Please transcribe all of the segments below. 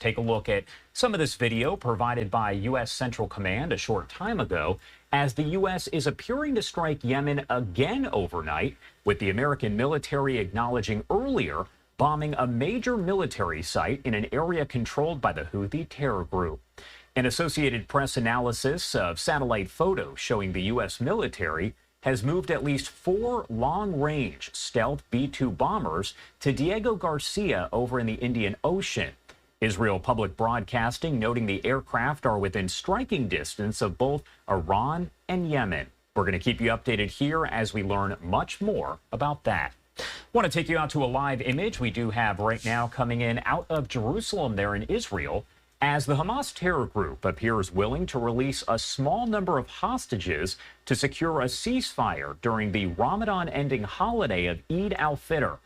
Take a look at some of this video provided by U.S. Central Command a short time ago as the U.S. is appearing to strike Yemen again overnight, with the American military acknowledging earlier bombing a major military site in an area controlled by the Houthi terror group. An Associated Press analysis of satellite photos showing the U.S. military has moved at least 4 long-range stealth B-2 bombers to Diego Garcia over in the Indian Ocean. Israel Public Broadcasting noting the aircraft are within striking distance of both Iran and Yemen. We're going to keep you updated here as we learn much more about that. Want to take you out to a live image we do have right now coming in out of Jerusalem there in Israel, as the Hamas terror group appears willing to release a small number of hostages to secure a ceasefire during the Ramadan-ending holiday of Eid al-Fitr.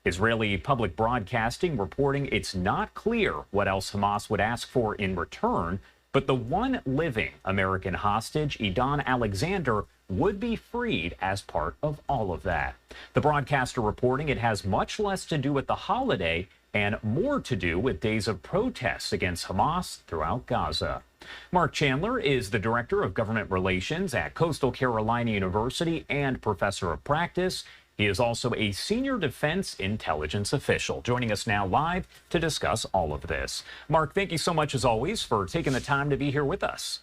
Israeli Public Broadcasting reporting it's not clear what else Hamas would ask for in return, but the one living American hostage, Edan Alexander, would be freed as part of all of that. The broadcaster reporting it has much less to do with the holiday and more to do with days of protests against Hamas throughout Gaza. Mark Chandler is the Director of Government Relations at Coastal Carolina University and Professor of Practice. He is also a senior defense intelligence official, joining us now live to discuss all of this. Mark, thank you so much, as always, for taking the time to be here with us.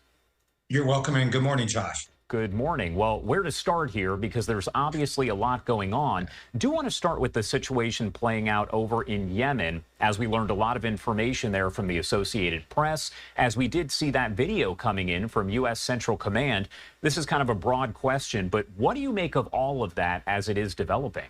You're welcome, and good morning, Josh. Good morning. Well, where to start here, because there's obviously a lot going on. Do want to start with the situation playing out over in Yemen, as we learned a lot of information there from the Associated Press, as we did see that video coming in from U.S. Central Command. This is kind of a broad question, but what do you make of all of that as it is developing?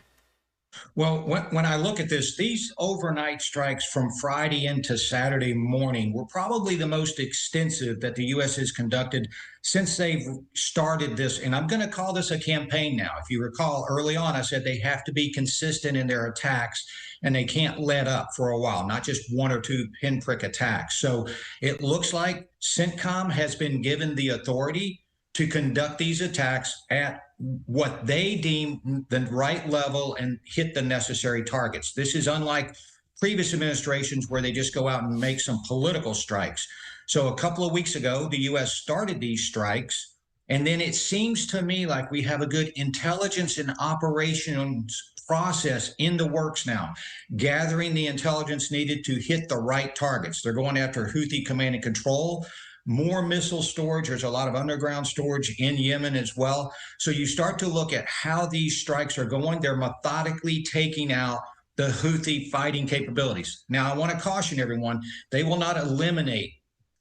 Well, when I look at this, these overnight strikes from Friday into Saturday morning were probably the most extensive that the U.S. has conducted since they've started this. And I'm going to call this a campaign now. If you recall, early on, I said they have to be consistent in their attacks and they can't let up for a while, not just 1 or 2 pinprick attacks. So it looks like CENTCOM has been given the authority to conduct these attacks at what they deem the right level and hit the necessary targets. This is unlike previous administrations where they just go out and make some political strikes. So a couple of weeks ago, the U.S. started these strikes, and then it seems to me like we have a good intelligence and operations process in the works now, gathering the intelligence needed to hit the right targets. They're going after Houthi command and control, more missile storage. There's a lot of underground storage in Yemen as well. So you start to look at how these strikes are going. They're methodically taking out the Houthi fighting capabilities. Now, I want to caution everyone, they will not eliminate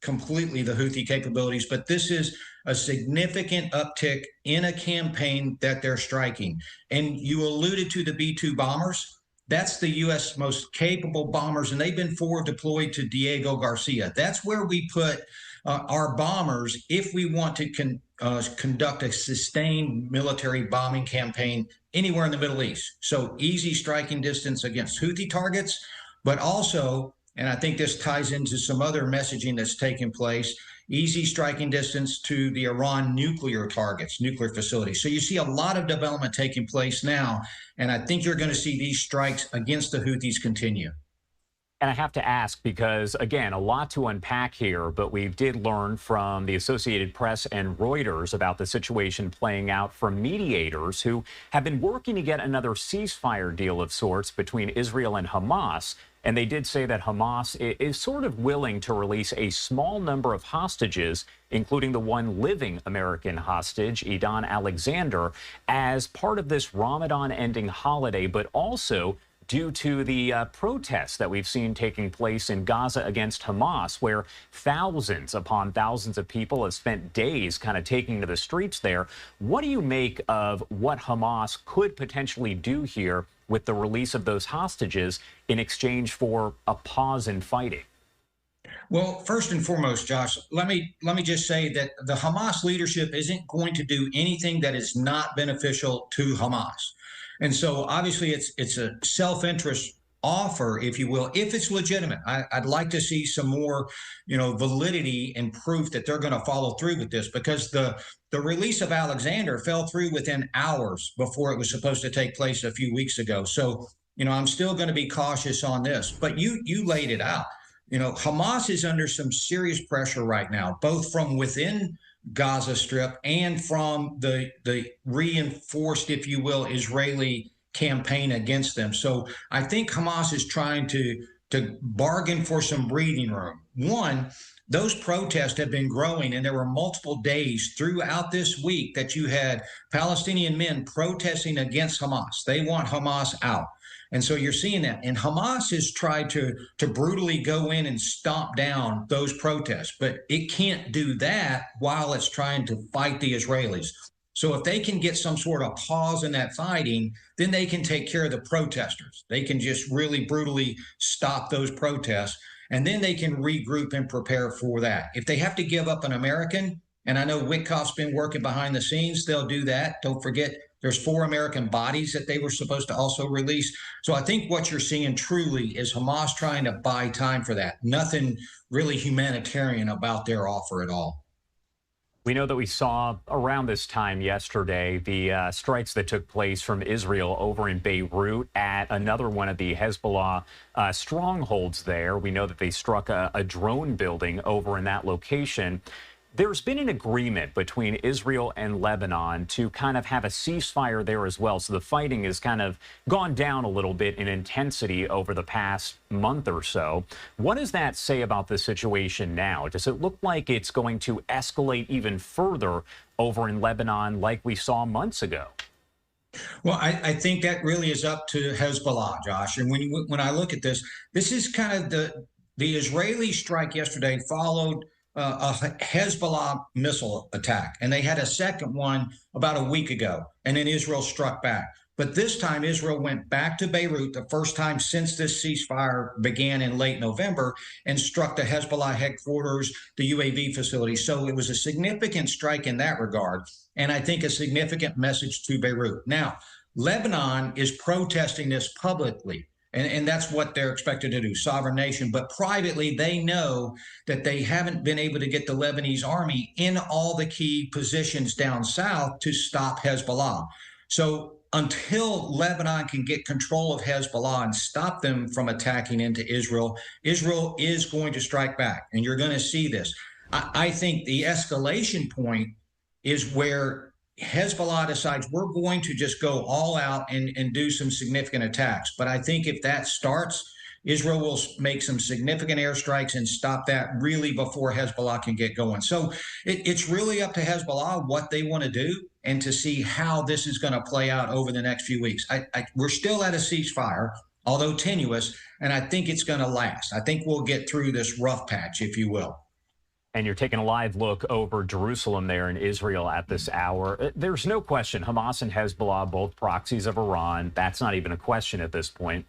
completely the Houthi capabilities, but this is a significant uptick in a campaign that they're striking. And you alluded to the B-2 bombers. That's the U.S. most capable bombers, and they've been forward deployed to Diego Garcia. That's where we put our bombers if we want to conduct a sustained military bombing campaign anywhere in the Middle East. So easy striking distance against Houthi targets, but also, and I think this ties into some other messaging that's taking place, easy striking distance to the Iran nuclear targets, nuclear facilities. So you see a lot of development taking place now, and I think you're going to see these strikes against the Houthis continue. And I have to ask because, again, a lot to unpack here, but we did learn from the Associated Press and Reuters about the situation playing out from mediators who have been working to get another ceasefire deal of sorts between Israel and Hamas. And they did say that Hamas is sort of willing to release a small number of hostages, including the one living American hostage, Edan Alexander, as part of this Ramadan-ending holiday, but also due to the protests that we've seen taking place in Gaza against Hamas, where thousands upon thousands of people have spent days kind of taking to the streets there. What do you make of what Hamas could potentially do here with the release of those hostages in exchange for a pause in fighting? Well, first and foremost, Josh, let me just say that the Hamas leadership isn't going to do anything that is not beneficial to Hamas. And so obviously it's a self-interest offer, if you will, if it's legitimate. I'd like to see some more, validity and proof that they're going to follow through with this, because the release of Alexander fell through within hours before it was supposed to take place a few weeks ago. So, I'm still going to be cautious on this, but you laid it out. Hamas is under some serious pressure right now, both from within Gaza Strip and from the reinforced, if you will, Israeli campaign against them. So I think Hamas is trying to bargain for some breathing room. One, those protests have been growing, and there were multiple days throughout this week that you had Palestinian men protesting against Hamas. They want Hamas out. And so you're seeing that. And Hamas has tried to brutally go in and stomp down those protests, but it can't do that while it's trying to fight the Israelis. So if they can get some sort of pause in that fighting, then they can take care of the protesters. They can just really brutally stop those protests, and then they can regroup and prepare for that. If they have to give up an American, and I know Witkoff's been working behind the scenes, they'll do that. Don't forget, there's 4 American bodies that they were supposed to also release. So I think what you're seeing truly is Hamas trying to buy time for that. Nothing really humanitarian about their offer at all. We know that we saw around this time yesterday the strikes that took place from Israel over in Beirut at another one of the Hezbollah strongholds there. We know that they struck a drone building over in that location. There's been an agreement between Israel and Lebanon to kind of have a ceasefire there as well. So the fighting has kind of gone down a little bit in intensity over the past month or so. What does that say about the situation now? Does it look like it's going to escalate even further over in Lebanon like we saw months ago? Well, I think that really is up to Hezbollah, Josh. And when I look at this, this is kind of the Israeli strike yesterday followed a Hezbollah missile attack, and they had a second one about a week ago, and then Israel struck back. But this time, Israel went back to Beirut, the first time since this ceasefire began in late November, and struck the Hezbollah headquarters, the UAV facility. So it was a significant strike in that regard, and I think a significant message to Beirut. Now, Lebanon is protesting this publicly. And that's what they're expected to do, sovereign nation. But privately, they know that they haven't been able to get the Lebanese army in all the key positions down south to stop Hezbollah. So until Lebanon can get control of Hezbollah and stop them from attacking into Israel, Israel is going to strike back. And you're going to see this. I think the escalation point is where Hezbollah decides we're going to just go all out and do some significant attacks. But I think if that starts, Israel will make some significant airstrikes and stop that really before Hezbollah can get going. So it's really up to Hezbollah what they want to do and to see how this is going to play out over the next few weeks. We're still at a ceasefire, although tenuous, and I think it's going to last. I think we'll get through this rough patch, if you will. And you're taking a live look over Jerusalem there in Israel at this hour. There's no question Hamas and Hezbollah, both proxies of Iran. That's not even a question at this point.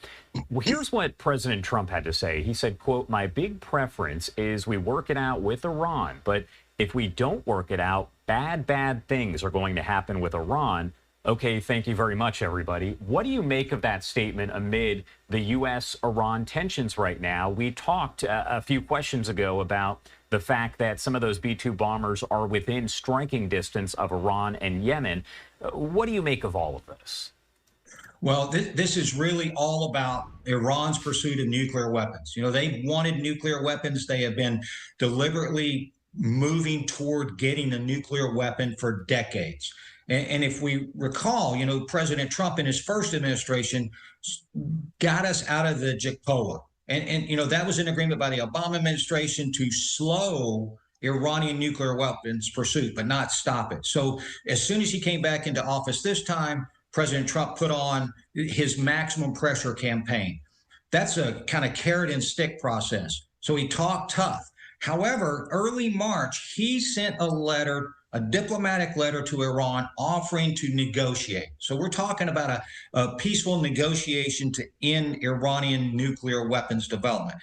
Here's what President Trump had to say. He said, quote, "My big preference is we work it out with Iran. But if we don't work it out, bad things are going to happen with Iran." Okay, thank you very much, everybody. What do you make of that statement amid the U.S.-Iran tensions right now? We talked a few questions ago about the fact that some of those B-2 bombers are within striking distance of Iran and Yemen. What do you make of all of this? Well, this is really all about Iran's pursuit of nuclear weapons. They've wanted nuclear weapons. They have been deliberately moving toward getting a nuclear weapon for decades. And if we recall, President Trump in his first administration got us out of the JCPOA. And that was an agreement by the Obama administration to slow Iranian nuclear weapons pursuit, but not stop it. So as soon as he came back into office this time, President Trump put on his maximum pressure campaign. That's a kind of carrot and stick process. So he talked tough. However, early March, he sent a diplomatic letter to Iran offering to negotiate. So we're talking about a peaceful negotiation to end Iranian nuclear weapons development.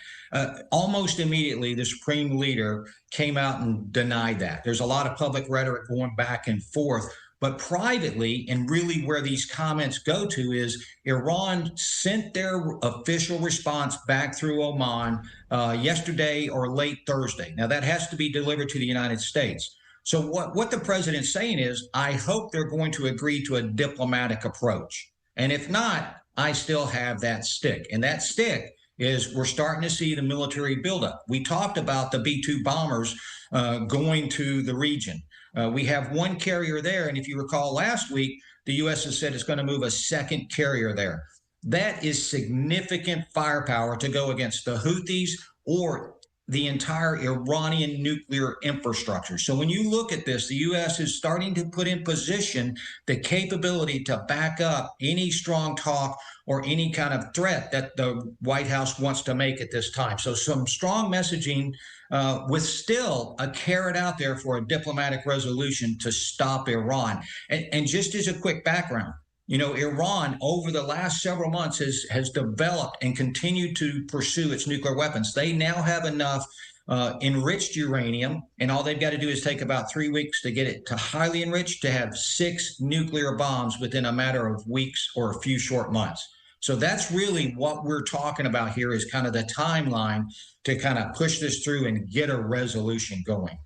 Almost immediately, the supreme leader came out and denied that. There's a lot of public rhetoric going back and forth. But privately, and really where these comments go to, is Iran sent their official response back through Oman yesterday or late Thursday. Now, that has to be delivered to the United States. So what the president's saying is, I hope they're going to agree to a diplomatic approach. And if not, I still have that stick. And that stick is we're starting to see the military buildup. We talked about the B-2 bombers going to the region. We have one carrier there, and if you recall last week, the U.S. has said it's going to move a second carrier there. That is significant firepower to go against the Houthis or the entire Iranian nuclear infrastructure. So when you look at this, the U.S. is starting to put in position the capability to back up any strong talk or any kind of threat that the White House wants to make at this time. So some strong messaging with still a carrot out there for a diplomatic resolution to stop Iran. And just as a quick background, you know, Iran over the last several months has developed and continued to pursue its nuclear weapons. They now have enough enriched uranium, and all they've got to do is take about 3 weeks to get it to highly enriched to have 6 nuclear bombs within a matter of weeks or a few short months. So that's really what we're talking about here is kind of the timeline to kind of push this through and get a resolution going.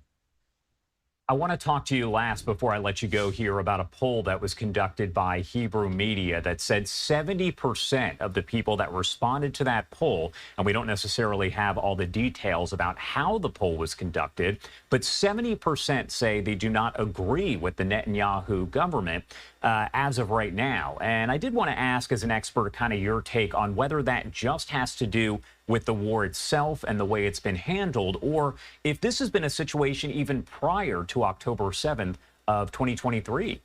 I want to talk to you last before I let you go here about a poll that was conducted by Hebrew media that said 70% of the people that responded to that poll, and we don't necessarily have all the details about how the poll was conducted, but 70% say they do not agree with the Netanyahu government as of right now. And I did want to ask, as an expert, kind of your take on whether that just has to do with the war itself and the way it's been handled, or if this has been a situation even prior to October 7th of 2023.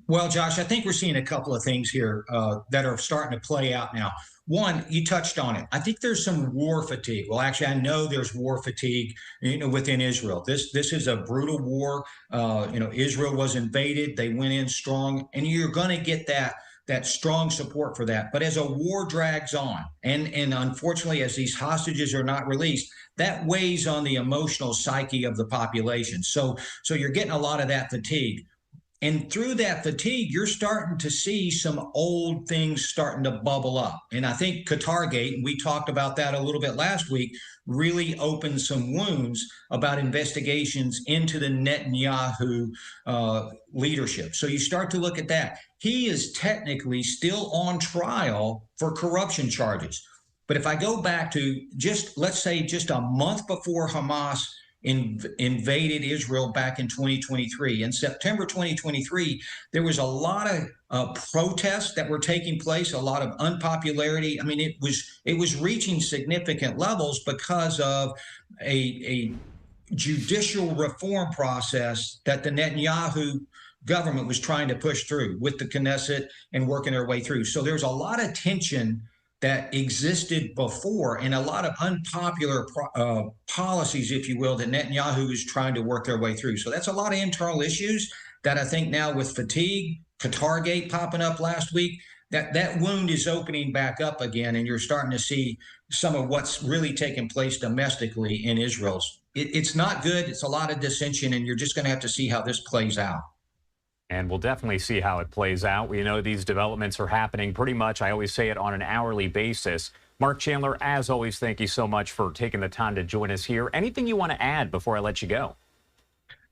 Well, Josh, I think we're seeing a couple of things here that are starting to play out now. One, you touched on it. I think there's some war fatigue. Well, actually, I know there's war fatigue, you know, within Israel. This is a brutal war. You know, Israel was invaded. They went in strong, and you're going to get that strong support for that. But as a war drags on, and unfortunately, as these hostages are not released, that weighs on the emotional psyche of the population. So you're getting a lot of that fatigue. And through that fatigue, you're starting to see some old things starting to bubble up. And I think Qatargate, and we talked about that a little bit last week, really opened some wounds about investigations into the Netanyahu leadership. So you start to look at that. He is technically still on trial for corruption charges. But if I go back to let's say just a month before Hamas invaded Israel back in 2023. In September 2023, there was a lot of protests that were taking place, a lot of unpopularity. I mean, it was reaching significant levels because of a judicial reform process that the Netanyahu government was trying to push through with the Knesset and working their way through. So there's a lot of tension that existed before and a lot of unpopular policies, if you will, that Netanyahu is trying to work their way through. So that's a lot of internal issues that I think now with fatigue, Qatargate popping up last week, that wound is opening back up again, and you're starting to see some of what's really taking place domestically in Israel. It's not good. It's a lot of dissension, and you're just going to have to see how this plays out. And we'll definitely see how it plays out. We know these developments are happening pretty much, I always say it, on an hourly basis. Mark Chandler, as always, thank you so much for taking the time to join us here. Anything you want to add before I let you go?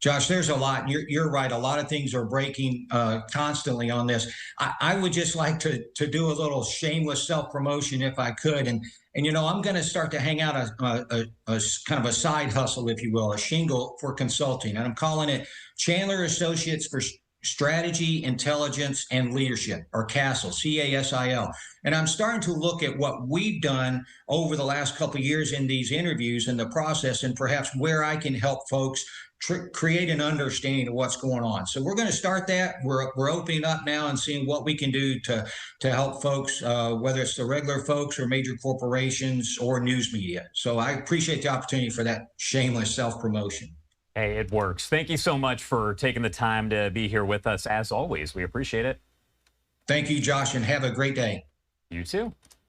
Josh, there's a lot. You're right. A lot of things are breaking constantly on this. I would just like to do a little shameless self-promotion if I could. And you know, I'm going to start to hang out a kind of a side hustle, if you will, a shingle for consulting. And I'm calling it Chandler Associates for Strategy, Intelligence, and Leadership, or CASIL, CASIL. And I'm starting to look at what we've done over the last couple of years in these interviews and the process, and perhaps where I can help folks create an understanding of what's going on. So we're going to start that. We're opening up now and seeing what we can do to help folks, whether it's the regular folks or major corporations or news media. So I appreciate the opportunity for that shameless self-promotion. Hey, it works. Thank you so much for taking the time to be here with us, as always. We appreciate it. Thank you, Josh, and have a great day. You too.